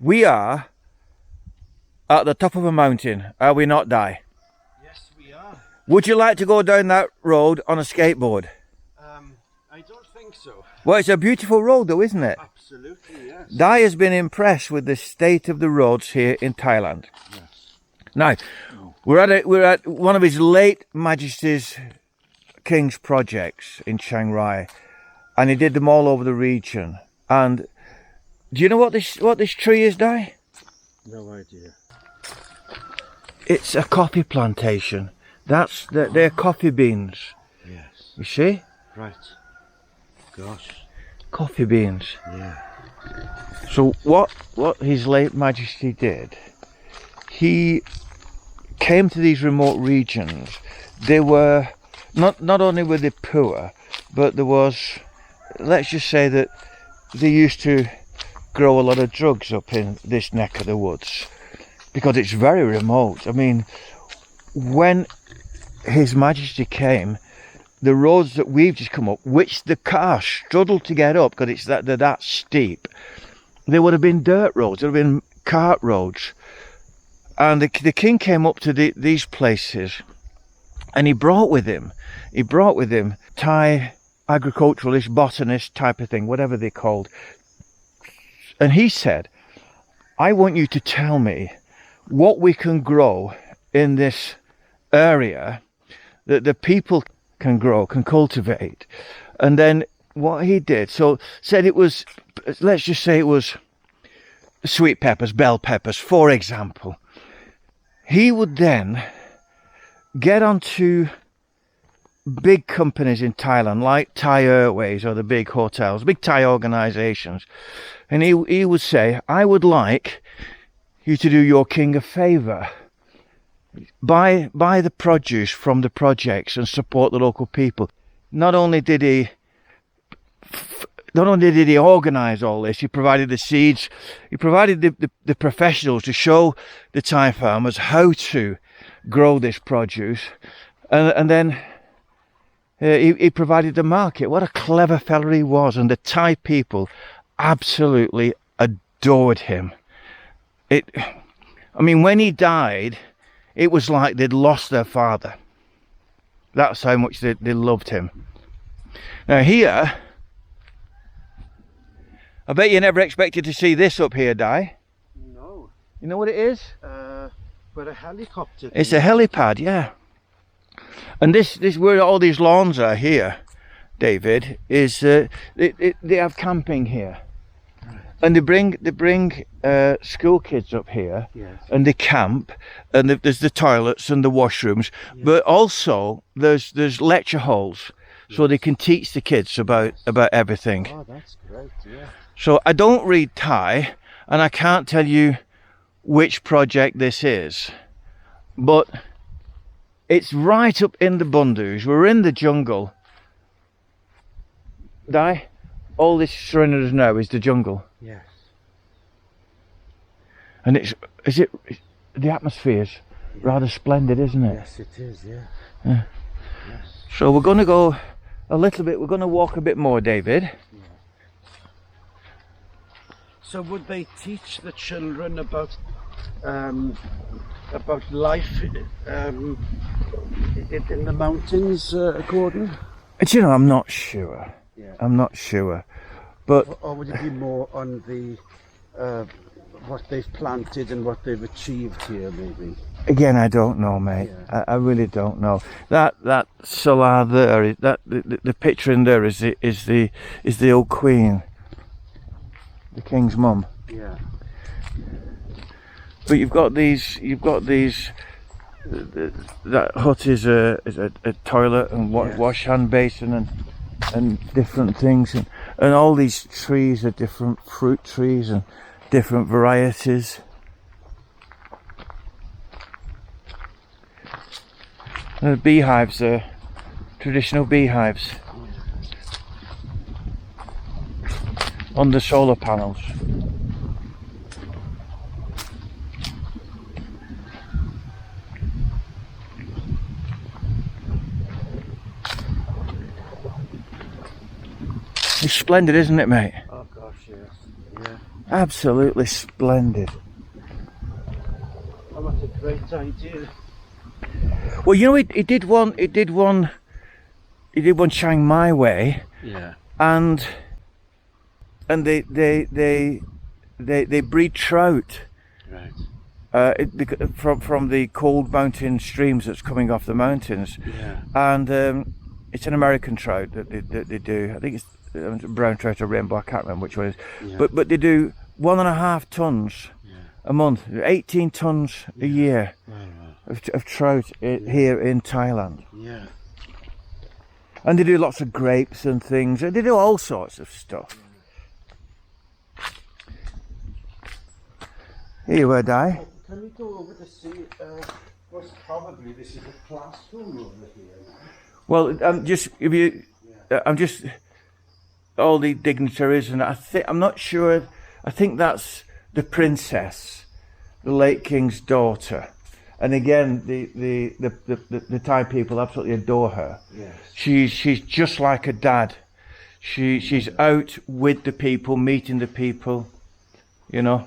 We are at the top of a mountain, are we not, Di? Yes, we are. Would you like to go down that road on a skateboard? I don't think so. Well, it's a beautiful road though, isn't it? Absolutely, yes. Di has been impressed with the state of the roads here in Thailand. Yes. Now, we're at one of His late Majesty's King's projects in Chiang Rai, and he did them all over the region. And do you know what this tree is, Di? No idea. It's a coffee plantation. They're coffee beans. Yes. You see? Right. Gosh. Coffee beans. Yeah. So what His late Majesty did, he came to these remote regions. They were not only were they poor, but there was, let's just say that they used to grow a lot of drugs up in this neck of the woods because it's very remote. I mean, when His Majesty came, the roads that we've just come up, which the car struggled to get up because they're that steep, they would have been dirt roads, there would have been cart roads. And the king came up to these places, and he brought with him Thai agriculturalist, botanist type of thing, whatever they're called. And he said, I want you to tell me what we can grow in this area that the people can grow, can cultivate. And then what he did, so said it was, let's just say it was sweet peppers, bell peppers, for example. He would then get onto big companies in Thailand, like Thai Airways or the big hotels, big Thai organizations. And he would say, I would like you to do your king a favor. Buy the produce from the projects and support the local people. Not only did he organise all this, he provided the seeds, he provided the professionals to show the Thai farmers how to grow this produce, and then he provided the market. What a clever fella he was, and the Thai people absolutely adored him. I mean, when he died, it was like they'd lost their father. That's how much they loved him. Now here, I bet you never expected to see this up here, Di. No. You know what it is? But a helicopter. It's a helipad, yeah. And this where all these lawns are here, David, is they have camping here. And they bring school kids up here, Yes. and they camp, and there's the toilets and the washrooms, yes. But also there's lecture halls, yes. So they can teach the kids about everything. Oh, that's great, yeah. So I don't read Thai, and I can't tell you which project this is, but it's right up in the Bundus. We're in the jungle. Di, all this surrounding us now is the jungle. Yes. And the atmosphere's rather splendid, isn't it? Yes, it is, yeah. Yeah. Yes. So we're going to go a little bit, we're going to walk a bit more, David. Yeah. So would they teach the children about life in the mountains, Gordon? And you know, I'm not sure. Yeah. I'm not sure. But or would it be more on the what they've planted and what they've achieved here, maybe? Again, I don't know, mate. Yeah. I really don't know. That solar there, the picture in there is the old queen, the king's mum. Yeah. But you've got these. That hut is a toilet and wash hand basin and different things, and all these trees are different fruit trees and different varieties. And the beehives are traditional beehives on the solar panels. It's splendid, isn't it, mate? Oh gosh, yes. Yeah. Absolutely splendid. Oh, that's a great idea. Well, you know, he did one Chiang Mai way, Yeah. and they breed trout. Right. From the cold mountain streams that's coming off the mountains. Yeah. And it's an American trout that they do. I think it's brown trout or rainbow. I can't remember which one it is. Yeah. But they do 1.5 tons a month, 18 tons a year of trout here in Thailand. Yeah. And they do lots of grapes and things. They do all sorts of stuff. Here you were, Di. Can we go over to see? Probably this is a classroom over here. Well, I'm just all the dignitaries, and I'm not sure. I think that's the princess, the late king's daughter, and again the Thai people absolutely adore her. Yes. She's just like her dad. She's out with the people, meeting the people, you know.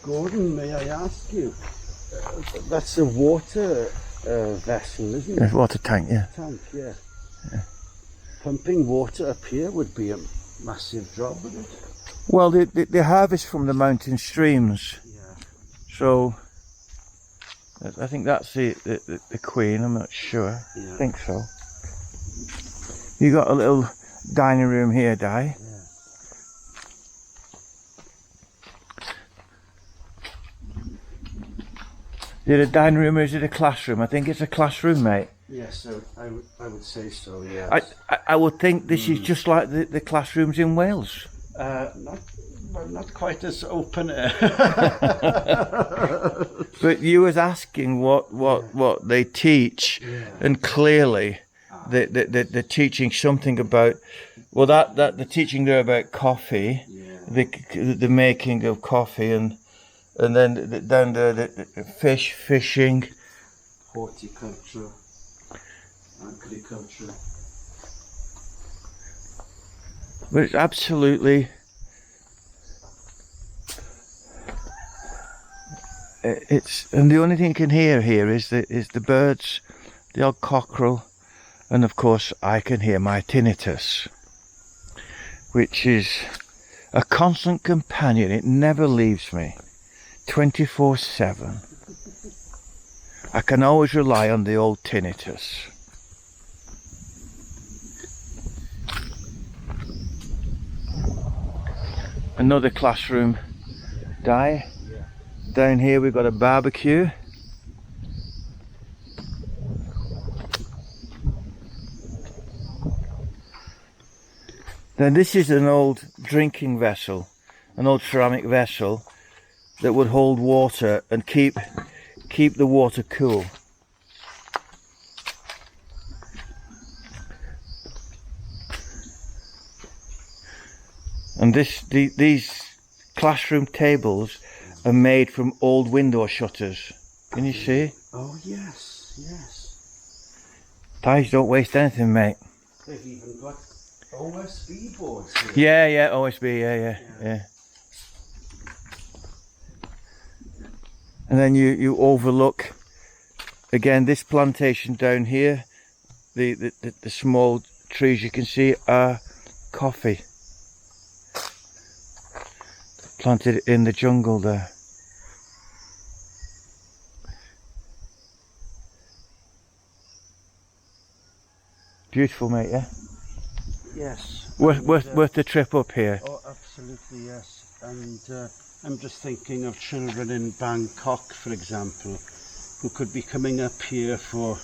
Gordon, may I ask you? That's a water vessel, isn't it? Water tank, yeah. Tank, yeah. Pumping water up here would be a massive job, would it? Well, they harvest from the mountain streams. Yeah. So I think that's the queen. I'm not sure. Yeah. I think so. You got a little dining room here, Di. Is it a dining room or is it a classroom? I think it's a classroom, mate. Yes, I would say so, yes. I would think this is just like the classrooms in Wales. Not quite as open air. But you was asking what they teach, and clearly they're teaching something about, well, that they're teaching there about coffee, the making of coffee, and then down there the fishing, horticulture, agriculture. But it's absolutely, and the only thing you can hear here is the birds, the odd cockerel, and of course I can hear my tinnitus, which is a constant companion. It never leaves me. 24/7. I can always rely on the old tinnitus. Another classroom, Di. Down here we've got a barbecue. Then this is an old drinking vessel, an old ceramic vessel that would hold water and keep the water cool. And these classroom tables are made from old window shutters. Can you see? Oh yes, yes. Thais don't waste anything, mate. They've even got OSB boards here. Yeah, OSB, yeah. And then you overlook again this plantation down here. The small trees you can see are coffee, planted in the jungle there. Beautiful, mate, yeah? Yes. Worth the trip up here. Oh, absolutely, yes. And I'm just thinking of children in Bangkok, for example, who could be coming up here for,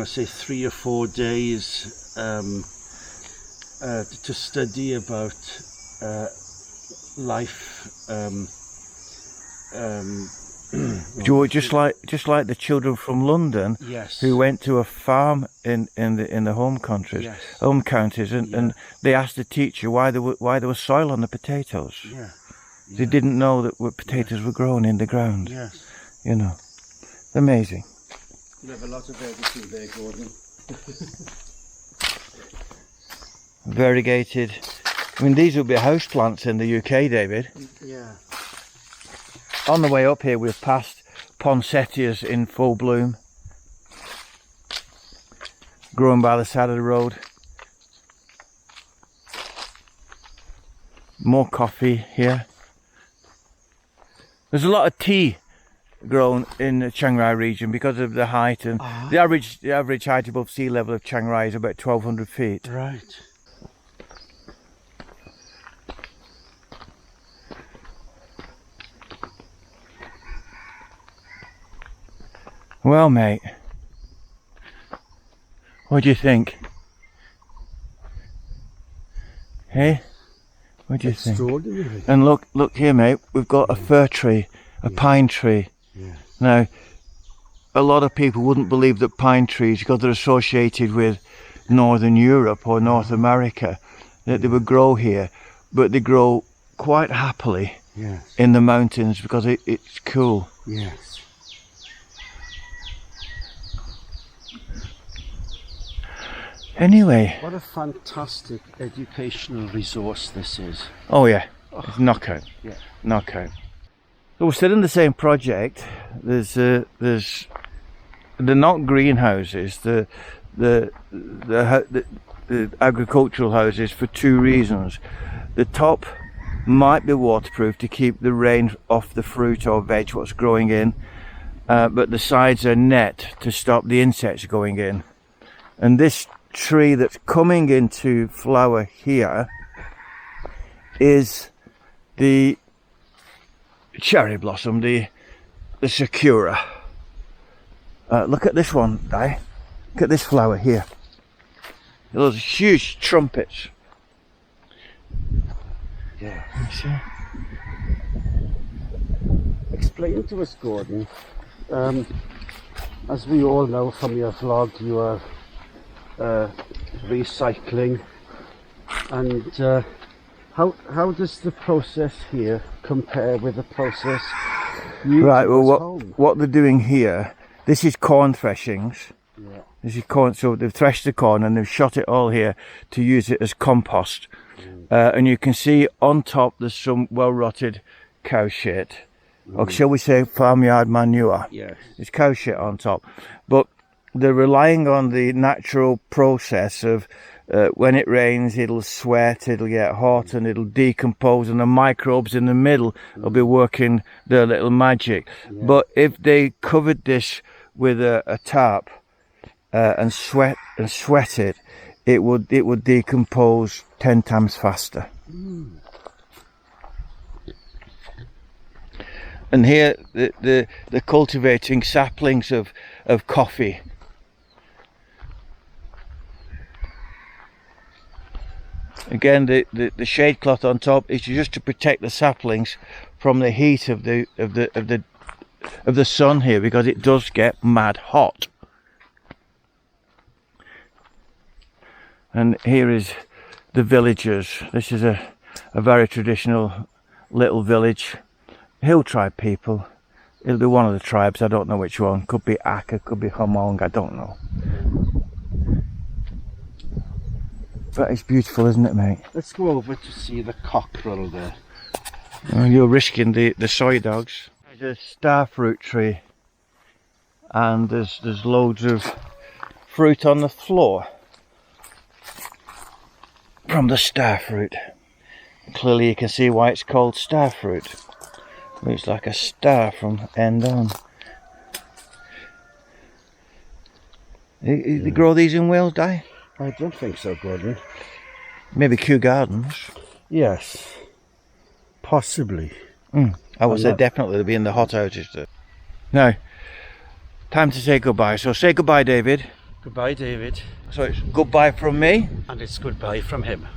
say 3 or 4 days to study about life. Just like the children from London, yes, who went to a farm in the home countries, yes, home counties, and they asked the teacher why there was soil on the potatoes. Yeah. They didn't know that potatoes were grown in the ground. Yes. You know, amazing. You have a lot of everything there, Gordon. Variegated. I mean, these would be house plants in the UK, David. Yeah. On the way up here, we've passed poinsettias in full bloom, growing by the side of the road. More coffee here. There's a lot of tea grown in the Chiang Rai region because of the height, and the average height above sea level of Chiang Rai is about 1,200 feet. Right. Well, mate, what do you think? Hey, what do you think? Extraordinary. And look here, mate. We've got a fir tree, a pine tree. Yeah. Now, a lot of people wouldn't believe that pine trees, because they're associated with Northern Europe or North America, that they would grow here, but they grow quite happily Yes. in the mountains because it's cool. Yes. Anyway. What a fantastic educational resource this is. Oh yeah, it's knockout. Yeah. Knockout. So we're still in the same project. They're not greenhouses. The agricultural houses, for two reasons. The top might be waterproof to keep the rain off the fruit or veg what's growing in, but the sides are net to stop the insects going in. And this tree that's coming into flower here is the cherry blossom, the sakura. Look at this one, Di. Look at this flower here. Those huge trumpets. Yeah. You see? Explain to us, Gordon. As we all know from your vlog, you are recycling, and how does the process here compare with the process you Right. do Well, at home? what they're doing here. This is corn threshings. Yeah. This is corn. So they've threshed the corn and they've shot it all here to use it as compost. And you can see on top there's some well-rotted cow shit, or shall we say farmyard manure. Yes. It's cow shit on top, but they're relying on the natural process of when it rains, it'll sweat, it'll get hot, and it'll decompose, and the microbes in the middle will be working their little magic. Yeah. But if they covered this with a tarp and sweat it, it would decompose 10 times faster. And here they're cultivating saplings of coffee. Again, the shade cloth on top is just to protect the saplings from the heat of the sun here, because it does get mad hot. And here is the villagers. This is a very traditional little village. Hill tribe people. It'll be one of the tribes, I don't know which one. Could be Aka, could be Hmong, I don't know. But it's beautiful, isn't it, mate? Let's go over to see the cockerel there. Well, you're risking the soy dogs. There's a star fruit tree, and there's loads of fruit on the floor from the star fruit. Clearly you can see why it's called star fruit. Looks like a star from end on. They grow these in Wales, Di? I don't think so, Gordon. Maybe Kew Gardens. Yes. Possibly. I would say definitely they'll be in the hot houses. Now, time to say goodbye. So say goodbye, David. Goodbye, David. So it's goodbye from me. And it's goodbye from him.